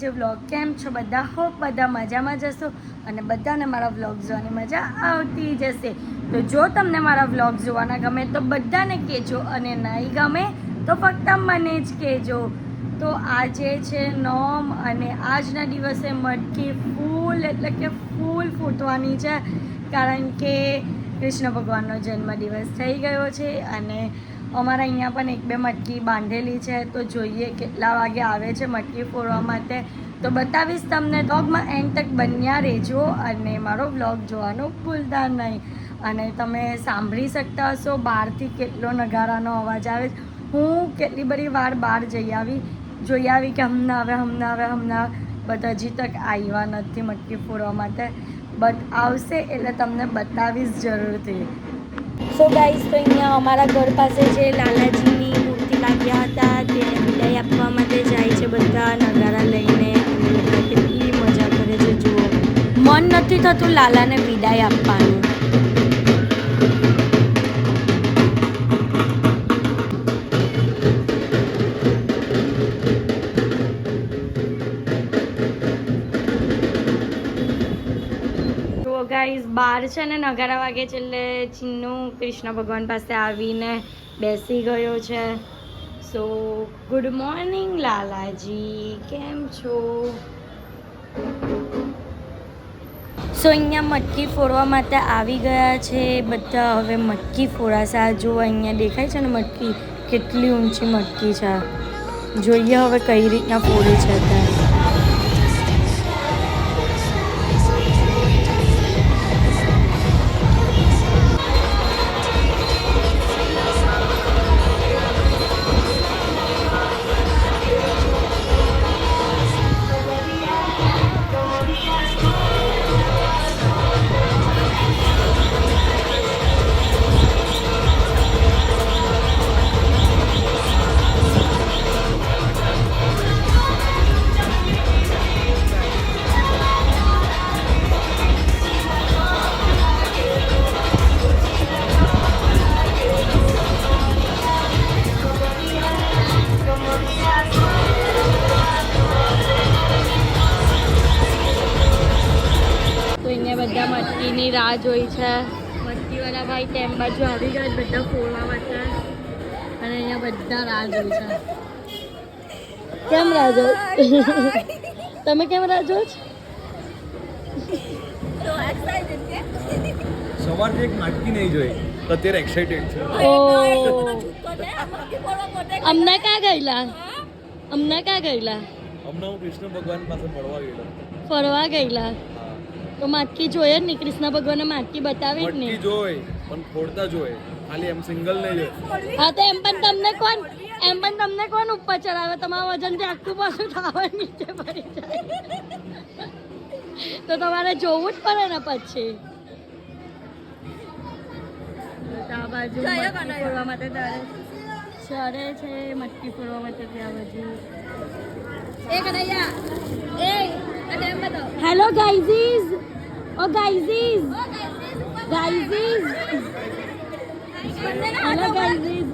જે વ્લોગ. કેમ છો બધા? હોપ બધા મજામાં જશો અને બધાને મારા વ્લોગ જોવાની મજા આવતી જશે. તો જો તમને મારા વ્લોગ જોવાના ગમે તો બધાને કહેજો અને નહીં ગમે તો ફક્ત મને જ કહેજો. તો આજે છે નોમ અને આજના દિવસે મટકી ફૂલ એટલે કે ફૂલ ફૂટવાની છે, કારણ કે કૃષ્ણ ભગવાનનો જન્મદિવસ થઈ ગયો છે અને અમારા અહીંયા પણ એક બે મટકી બાંધેલી છે. તો જોઈએ કેટલા વાગે આવે છે મટકી ફોડવા માટે, તો બતાવીશ તમને. વ્લોગમાં એન્ડ તક બન્યા રહેજો અને મારો વ્લોગ જોવાનું ભૂલતા નહીં. અને તમે સાંભળી શકતા હશો બહારથી કેટલો નગારાનો અવાજ આવે છે. હું કેટલી બધી વાર બહાર જોઈ આવી કે હમણાં બટ હજી તક આવ્યા નથી મટકી ફોડવા માટે. બટ આવશે એટલે તમને બતાવીશ જરૂરથી. સો ગાઈસ, તો અહીંયા અમારા ઘર પાસે જે લાલાજીની મૂર્તિ લાગ્યા હતા તેને વિદાય આપવા માટે જાય છે બધા નગારા લઈને. અને કેટલી મજા કરે છે જુઓ. મન નથી થતું લાલાને વિદાય આપવાનું. ગાઈઝ, બહાર છે ને નગારા વાગે છે એટલે ચિન્નુ કૃષ્ણ ભગવાન પાસે આવીને બેસી ગયો છે. સો ગુડ મોર્નિંગ લાલાજી, કેમ છો? સો અહીંયા મટકી ફોડવા માટે આવી ગયા છે બધા. હવે મટકી ફોડાશે. આ જો અહીંયા દેખાય છે ને મટકી, કેટલી ઊંચી મટકી છે. જોઈએ હવે કઈ રીતના ફોડે છે ત્યાં. બધા મટકીની રાહ જોઈ છે. મટકીવાળા ભાઈ તેમ બાજુ આવી ગયા બધા ફોડવા માટે અને અહીંયા બધા રાહ જોઈ છે. કેમ રાહ જો? તમે કેમ રાહ જો છો? સવારથી એક મટકી નહીં જોઈ, અત્યારે એક્સાઇટેડ છે. અમને ક્યાં ગયેલા? હમણાં હું કૃષ્ણ ભગવાન પાસે ફરવા ગયેલા. તો માટકી જોઈએ જ નહીં. કૃષ્ણ ભગવાને માટકી બતાવી જ નહીં. મટકી જોઈ પણ ફોડતા જોઈ, ખાલી એમ સિંગલ નહીં જોઈ. હા, તો એમ પણ તમને કોણ ઉપર ચડાવે? તમારા વજનથી આખું પાછું ટાવર નીચે પડી જાય. તો તમારે જોવું જ પડે ને પછી. આ બાજુ મટકી ફોડવા માટે ચડે છે. મટકી ફોડવા માટે ત્યાં બાજુ. હેલો ગાઈઝીસ. ઓ ગાઈઝીસ. હેલો ગાઈઝીસ.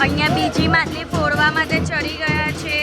અહીંયા બીજી માટલી ફોડવા માટે ચડી ગયા છે.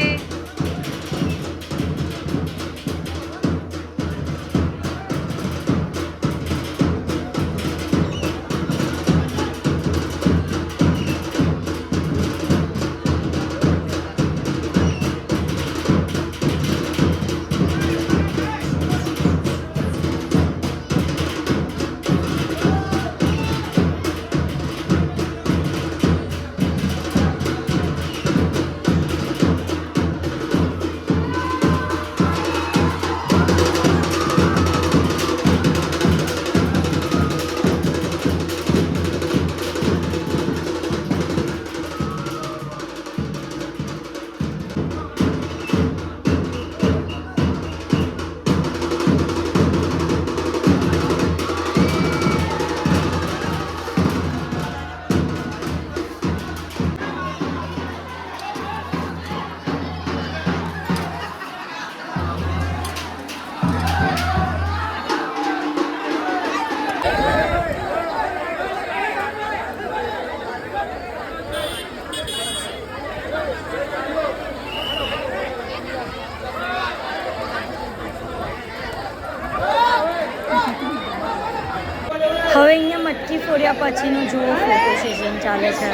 હવે અહીંયા મટકી ફોડ્યા પછીનું જુઓ ફોટો સેશન ચાલે છે.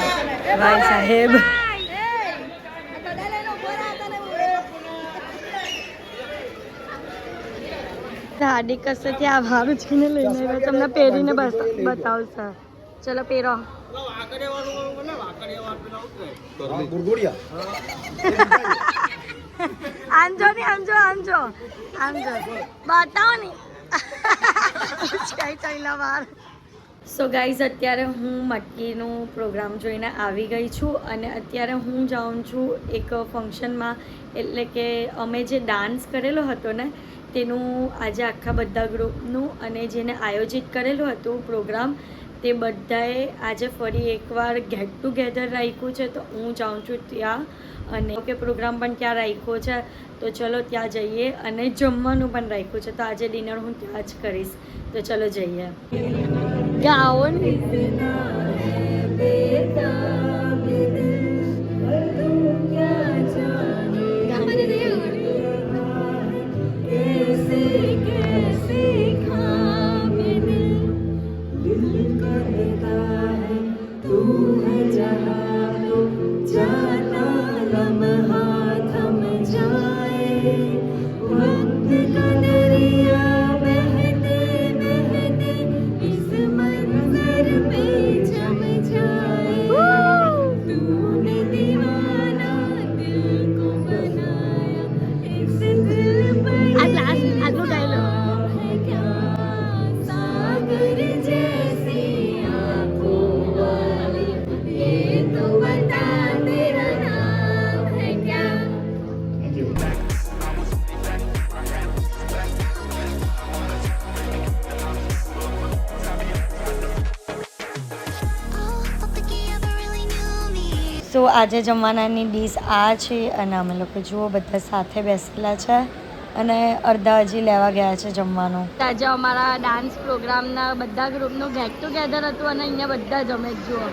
ભાઈ સાહેબ હાર્દિક કસેથી આ ભાવ ઉચકીને લઈને આવ્યા. તમને પહેરીને બતાવશે. ચલો પહેરો. આંજો ને આંજો આંજો આંજો બતાવો ને. સો ગાઈઝ અત્યારે હું મટકીનું પ્રોગ્રામ જોઈને આવી ગઈ છું અને અત્યારે હું જાઉં છું એક ફંક્શનમાં. એટલે કે અમે જે ડાન્સ કરેલો હતો ને તેનું આજે આખા બધા ગ્રુપનું અને જેને આયોજિત કરેલું હતું પ્રોગ્રામ તે બધાએ આજે ફરી એકવાર ગેટ ટુગેધર રાખ્યું છે. તો હું જાઉં છું ત્યાં અને કે પ્રોગ્રામ પણ ત્યાં રાખ્યો છે. તો ચલો ત્યાં જઈએ અને જમવાનું પણ રાખ્યું છે. તો આજે ડિનર હું ત્યાં જ કરીશ. તો ચલો જઈએ. ગાઓ ને સો આજે જમવાનાની ડીશ આ છે અને અમે લોકો જુઓ બધા સાથે બેસેલા છે અને અડધા હજી લેવા ગયા છે જમવાનું. આજે અમારા ડાન્સ પ્રોગ્રામના બધા ગ્રુપનું ગેટ ટુગેધર હતું અને અહીંયા બધા જમે જ જુઓ.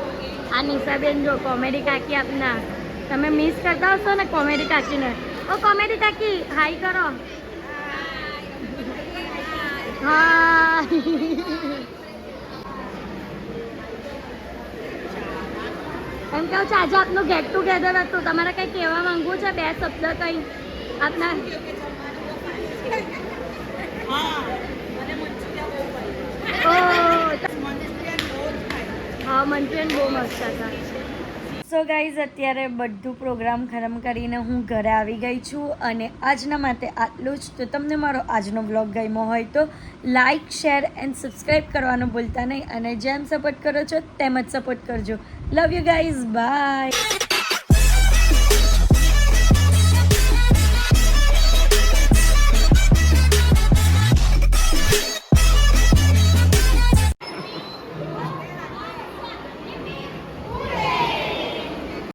આ નિશાબેન જો કોમેડી કાકી આપના તમે મિસ કરતા હશો ને કોમેડી કાકીને. ઓ કોમેડી કાકી હાઈ કરો. હા એમ કહું છું આજે આપનું ગેટ ટુગેધર હતું. તમારે કંઈ કહેવા માંગવું છે? બે શબ્દ કંઈ આપના. હા મંચુરિયન બહુ મસ્ત હતા. સો ગાઈઝ અત્યારે બધું પ્રોગ્રામ ખતમ કરીને હું ઘરે આવી ગઈ છું અને આજના માટે આટલું જ. તો તમને મારો આજનો બ્લોગ ગમ્યો હોય તો લાઇક શેર એન્ડ સબસ્ક્રાઈબ કરવાનું ભૂલતા નહીં અને જેમ સપોર્ટ કરો છો તેમ જ સપોર્ટ કરજો. Love you guys. બાય.